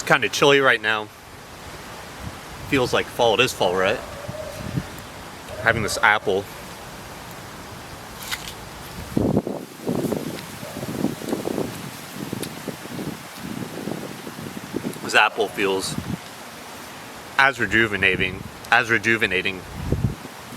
kind of chilly right now. Feels like fall. It is fall, right? Having this apple. This apple feels as rejuvenating as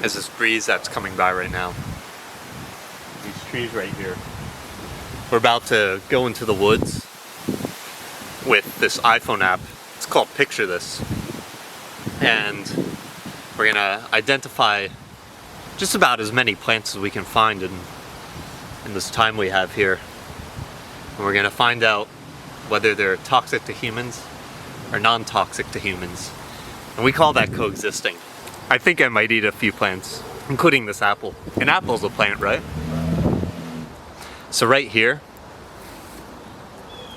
this breeze that's coming by right now. These trees right here. We're about to go into the woods with this iPhone app. It's called Picture This. And we're gonna identify just about as many plants as we can find in this time we have here. And we're gonna find out whether they're toxic to humans or non-toxic to humans. And we call that coexisting. I think I might eat a few plants, including this apple. An apple's a plant, right? So right here,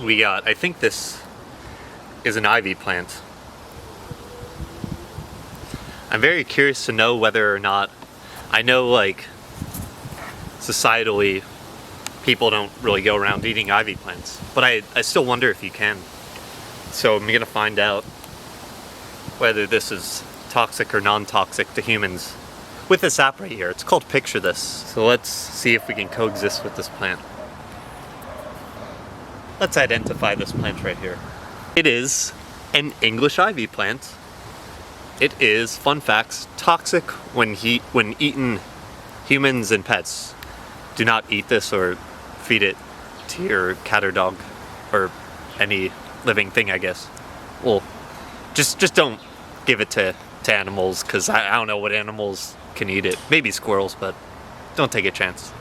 we got, I think this is an ivy plant. I'm very curious to know whether or not, I know like societally people don't really go around eating ivy plants, but I still wonder if you can. So I'm gonna find out whether this is toxic or non-toxic to humans with this app right here. It's called Picture This. So let's see if we can coexist with this plant. Let's identify this plant right here. It is an English ivy plant. It is, fun facts, toxic when eaten humans and pets. Do not eat this or feed it to your cat or dog or any living thing, I guess. Well, just don't give it to animals, because I don't know what animals can eat it. Maybe squirrels, but don't take a chance.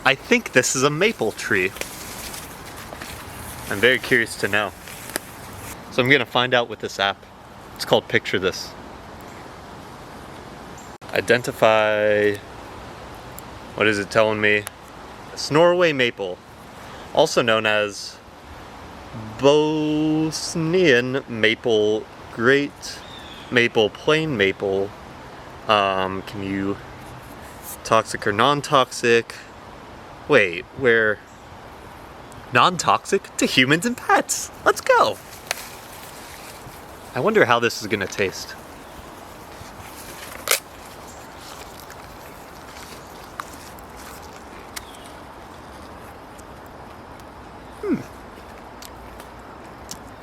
I think this is a maple tree. I'm very curious to know. So I'm gonna find out with this app. It's called Picture This. Identify, what is it telling me? Norway maple, also known as Bosnian maple, great maple, plain maple. Can you, toxic or non-toxic? Wait, we're non-toxic to humans and pets. Let's go. I wonder how this is gonna taste.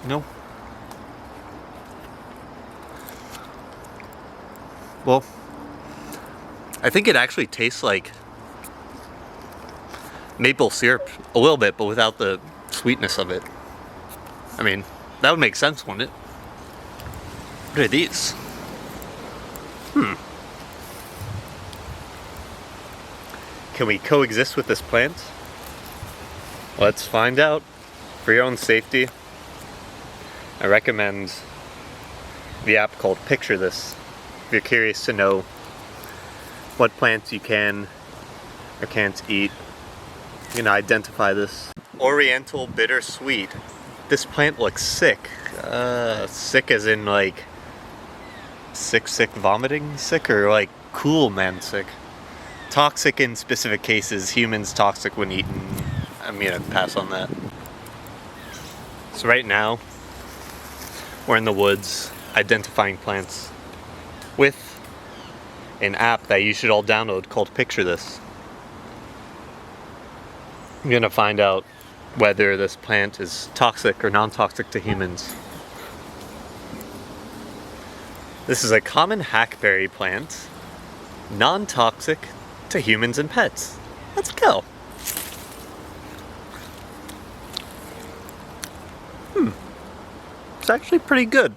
No. Well, I think it actually tastes like maple syrup a little bit, but without the sweetness of it. I mean, that would make sense, wouldn't it? What are these? Can we coexist with this plant? Let's find out. For your own safety, I recommend the app called Picture This. If you're curious to know what plants you can or can't eat, you can identify this. Oriental bittersweet. This plant looks sick. Sick as in like sick vomiting sick, or like cool man sick. Toxic in specific cases, humans toxic when eaten. I'm gonna pass on that. So right now, we're in the woods identifying plants with an app that you should all download called Picture This. I'm gonna find out whether this plant is toxic or non-toxic to humans. This is a common hackberry plant, non-toxic to humans and pets. Let's go. It's actually pretty good.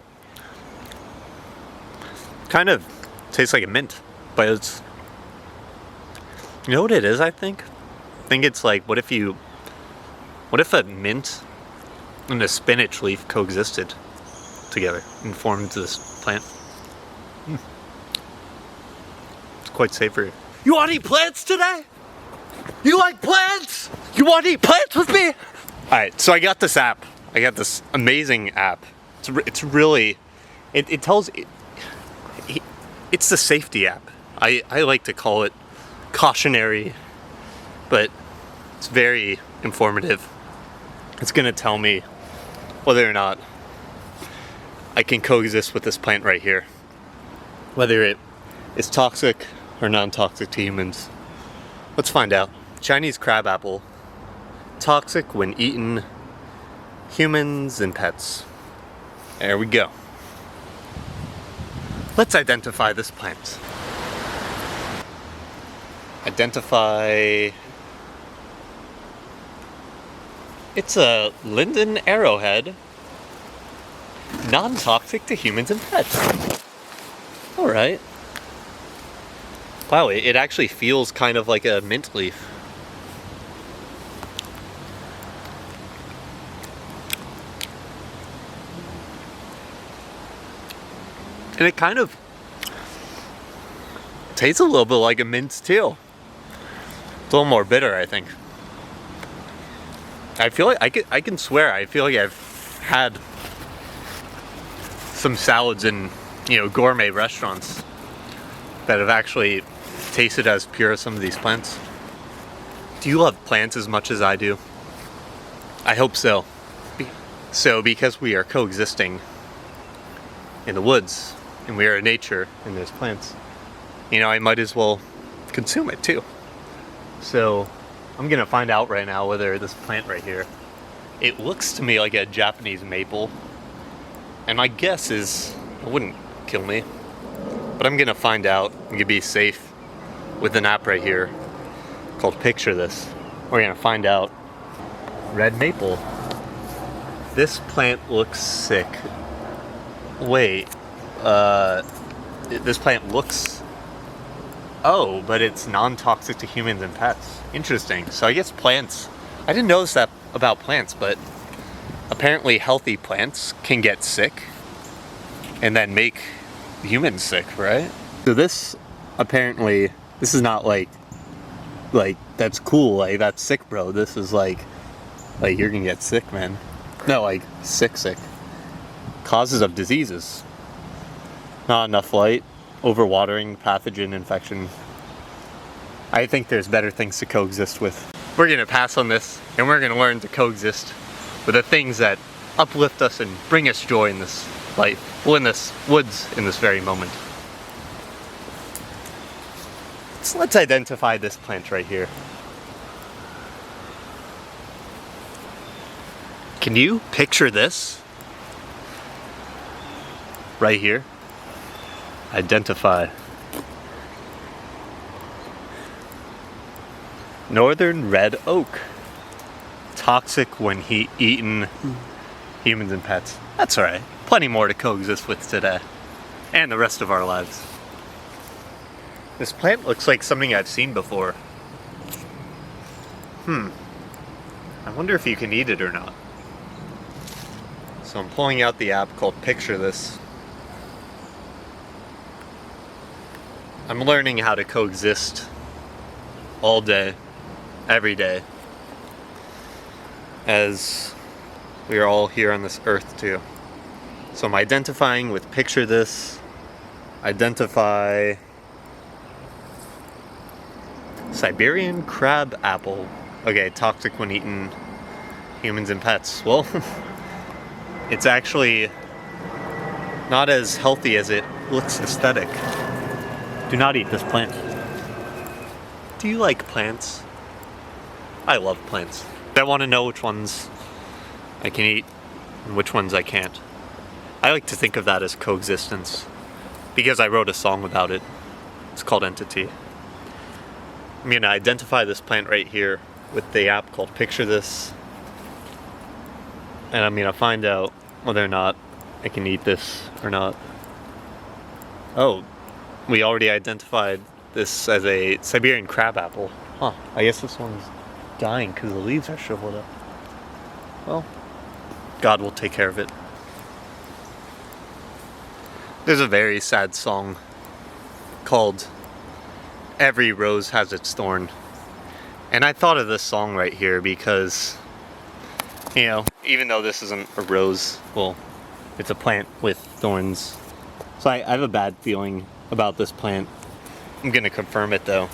Kind of tastes like a mint, but it's, you know what it is, I think it's like, what if a mint and a spinach leaf coexisted together and formed this plant? It's quite savory. You want to eat plants today? You like plants? You want to eat plants with me? Alright, so I got this app. I got this amazing app. It's really, it tells, it's the safety app. I like to call it cautionary, but it's very informative. It's gonna tell me whether or not I can coexist with this plant right here. Whether it is toxic or non-toxic to humans. Let's find out. Chinese crabapple. Toxic when eaten, humans and pets. There we go. Let's identify this plant. Identify... It's a linden arrowhead. Non-toxic to humans and pets. Alright. Wow, it actually feels kind of like a mint leaf. And it kind of tastes a little bit like a mint too. It's a little more bitter, I think. I feel like I can swear I feel like I've had some salads in, you know, gourmet restaurants that have actually tasted as pure as some of these plants. Do you love plants as much as I do? I hope so. So because we are coexisting in the woods and we are in nature and there's plants, you know, I might as well consume it too. So I'm gonna find out right now whether this plant right here, it looks to me like a Japanese maple, and my guess is it wouldn't kill me, but I'm gonna find out. I'm gonna be safe with an app right here called Picture This. We're gonna find out. Red maple. This plant looks sick. Wait, this plant looks... Oh, but it's non-toxic to humans and pets. Interesting. So I guess plants... I didn't notice that about plants, but apparently healthy plants can get sick and then make humans sick, right? So this, apparently, this is not like, that's cool, like, that's sick, bro. This is like you're gonna get sick, man. No, like, sick. Causes of diseases. Not enough light, overwatering, pathogen infection. I think there's better things to coexist with. We're gonna pass on this, and we're gonna learn to coexist with the things that uplift us and bring us joy in this life. Well, in this woods, in this very moment. So let's identify this plant right here. Can you picture this? Right here. Identify. Northern red oak. Toxic when eaten, humans and pets. That's alright. Plenty more to coexist with today. And the rest of our lives. This plant looks like something I've seen before. I wonder if you can eat it or not. So I'm pulling out the app called Picture This. I'm learning how to coexist all day, every day, as we are all here on this earth too. So I'm identifying with Picture This. Identify Siberian crab apple. Okay, toxic when eaten, humans and pets. Well, it's actually not as healthy as it looks aesthetic. Do not eat this plant. Do you like plants? I love plants. I want to know which ones I can eat and which ones I can't. I like to think of that as coexistence because I wrote a song about it. It's called Entity. I'm going to identify this plant right here with the app called Picture This. And I'm going to find out whether or not I can eat this or not. Oh, we already identified this as a Siberian crabapple. Huh, I guess this one's dying because the leaves are shriveled up. Well, God will take care of it. There's a very sad song called Every Rose Has Its Thorn. And I thought of this song right here because, you know, even though this isn't a rose, well, it's a plant with thorns. So I have a bad feeling about this plant. I'm gonna confirm it though.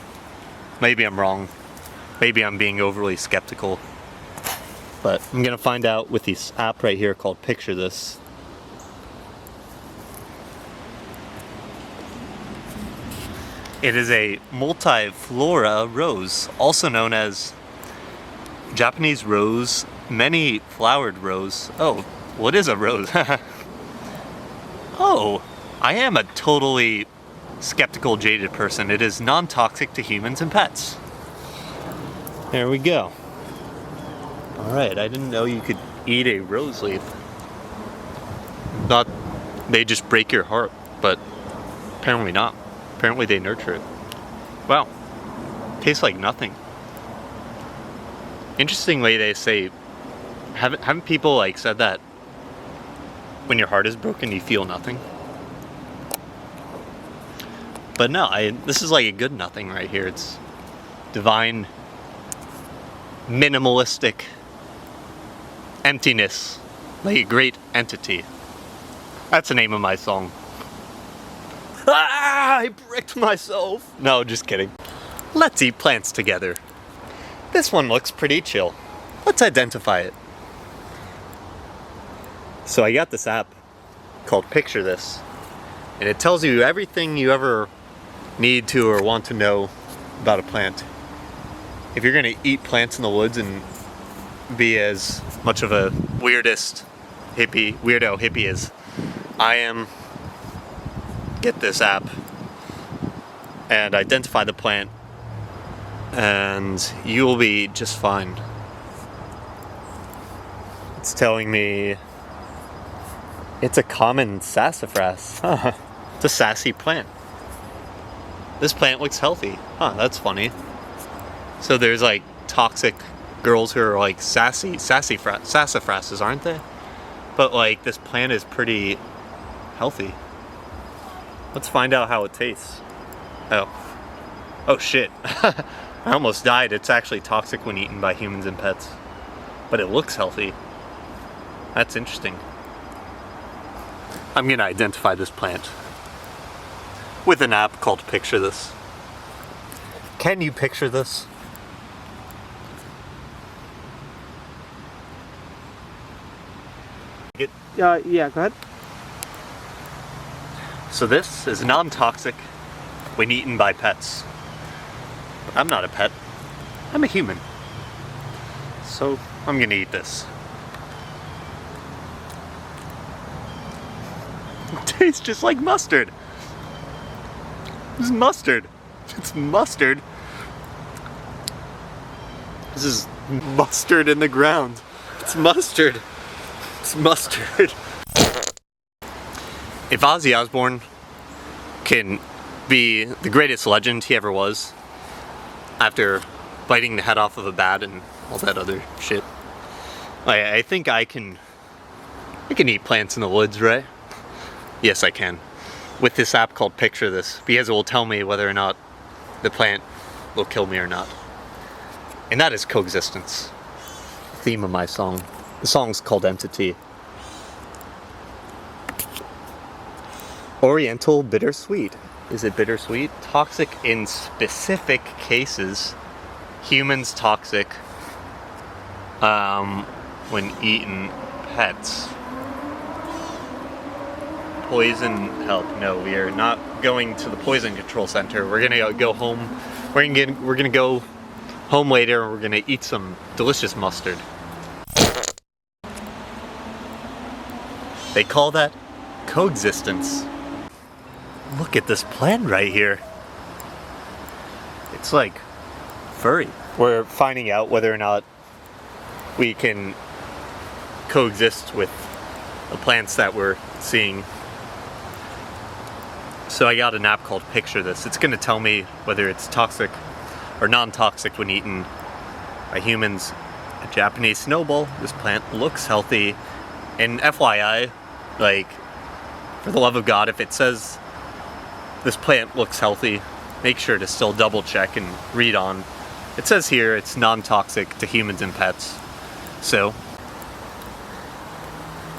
Maybe I'm wrong. Maybe I'm being overly skeptical. but I'm gonna find out with this app right here called Picture This. It is a multiflora rose, also known as Japanese rose, many flowered rose. Oh, what is a rose? Oh, I am a totally skeptical, jaded person. It is non-toxic to humans and pets. There we go. Alright, I didn't know you could eat a rose leaf. Thought they just break your heart, but apparently not. Apparently they nurture it. Wow. Tastes like nothing. Interestingly, they say, haven't people like said that when your heart is broken you feel nothing? But no, this is like a good nothing right here. It's divine, minimalistic emptiness, like a great entity. That's the name of my song. Ah, I bricked myself. No, just kidding. Let's eat plants together. This one looks pretty chill. Let's identify it. So I got this app called Picture This, and it tells you everything you ever need to or want to know about a plant. If you're gonna eat plants in the woods and be as much of a weirdo hippie as I am, get this app and identify the plant and you will be just fine. It's telling me it's a common sassafras. It's a sassy plant. This plant looks healthy. Huh, that's funny. So there's like toxic girls who are like sassafrasses, aren't they? But like this plant is pretty healthy. Let's find out how it tastes. Oh shit. I almost died. It's actually toxic when eaten by humans and pets. But it looks healthy. That's interesting. I'm gonna identify this plant with an app called Picture This. Can you picture this? Yeah, go ahead. So this is non-toxic when eaten by pets. But I'm not a pet. I'm a human. So I'm gonna eat this. It tastes just like mustard. It's mustard. It's mustard. This is mustard in the ground. It's mustard. It's mustard. If Ozzy Osbourne can be the greatest legend he ever was, after biting the head off of a bat and all that other shit, I think I can eat plants in the woods, right? Yes, I can. With this app called Picture This, because it will tell me whether or not the plant will kill me or not. And that is coexistence. The theme of my song. The song's called Entity. Oriental bittersweet. Is it bittersweet? Toxic in specific cases. Humans toxic when eaten pets. Poison help. No, we are not going to the poison control center. We're gonna go home. We're gonna go home later and we're gonna eat some delicious mustard. They call that coexistence. Look at this plant right here. It's like furry. We're finding out whether or not we can coexist with the plants that we're seeing. So I got an app called Picture This. It's gonna tell me whether it's toxic or non-toxic when eaten by humans. A Japanese snowball. This plant looks healthy. And FYI, like, for the love of God, if it says this plant looks healthy, make sure to still double check and read on. It says here it's non-toxic to humans and pets. So,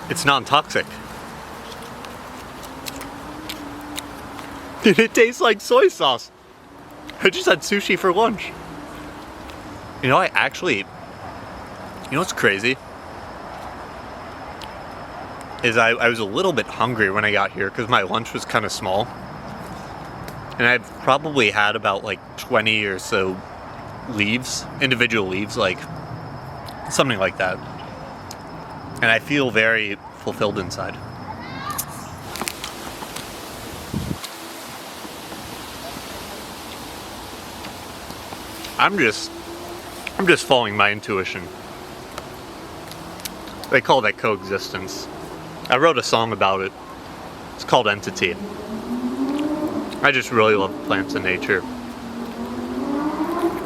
it's non-toxic. Dude, it tastes like soy sauce. I just had sushi for lunch. You know, I actually You know what's crazy? Is I was a little bit hungry when I got here because my lunch was kind of small. And I've probably had about like 20 or so leaves, individual leaves, like something like that. And I feel very fulfilled inside. I'm just following my intuition. They call that coexistence. I wrote a song about it. It's called Entity. I just really love plants and nature.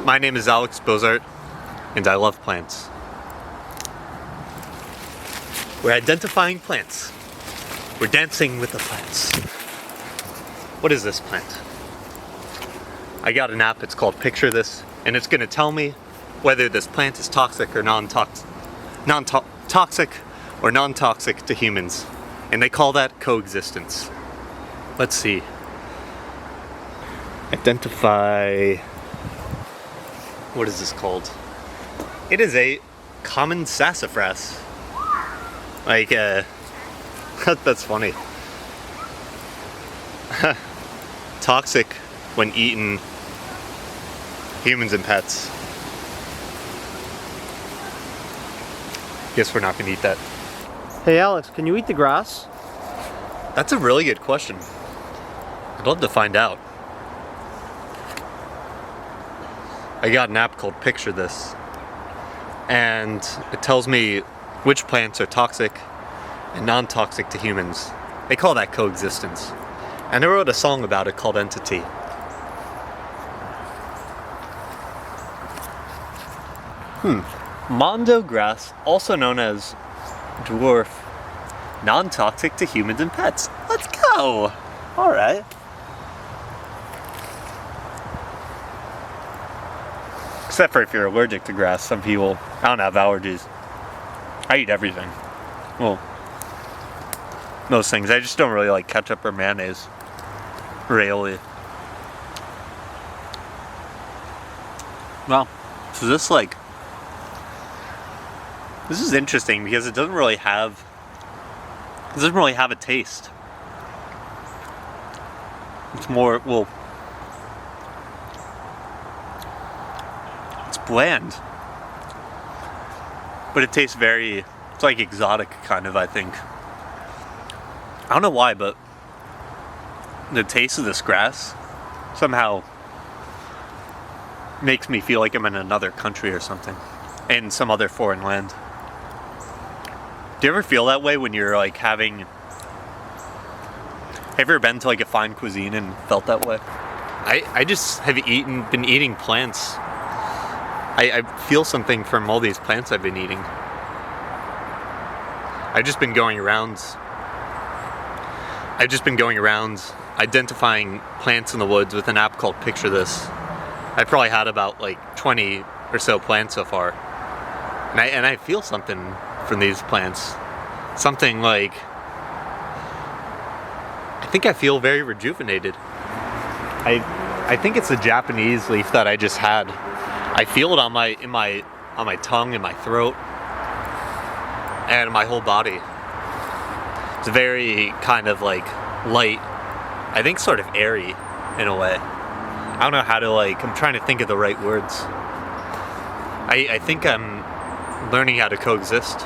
My name is Alex Bozart, and I love plants. We're identifying plants. We're dancing with the plants. What is this plant? I got an app, it's called Picture This, and it's gonna tell me whether this plant is toxic or non-toxic or non-toxic to humans. And they call that coexistence. Let's see. Identify... What is this called? It is a common sassafras. Like, that's funny. Toxic when eaten, humans and pets. Guess we're not gonna eat that. Hey Alex, can you eat the grass? That's a really good question. I'd love to find out. I got an app called Picture This, and it tells me which plants are toxic and non-toxic to humans. They call that coexistence. And I wrote a song about it called Entity. Mondo grass, also known as dwarf, non-toxic to humans and pets. Let's go! Alright. Except for if you're allergic to grass. Some people, I don't have allergies. I eat everything. Well, most things. I just don't really like ketchup or mayonnaise. Or aioli. Well, so this is interesting because it doesn't really have a taste. It's more, well, it's bland. But it tastes it's like exotic kind of, I think. I don't know why, but the taste of this grass somehow makes me feel like I'm in another country or something. In some other foreign land. Do you ever feel that way when you're like have you ever been to like a fine cuisine and felt that way? I just have been eating plants. I feel something from all these plants I've been eating. I've just been going around identifying plants in the woods with an app called Picture This. I probably had about like 20 or so plants so far. And I feel something from these plants. Something like, I think I feel very rejuvenated. I think it's a Japanese leaf that I just had. I feel it on my tongue, in my throat, and my whole body. It's very kind of like light, I think sort of airy in a way. I don't know how to I'm trying to think of the right words. I think I'm learning how to coexist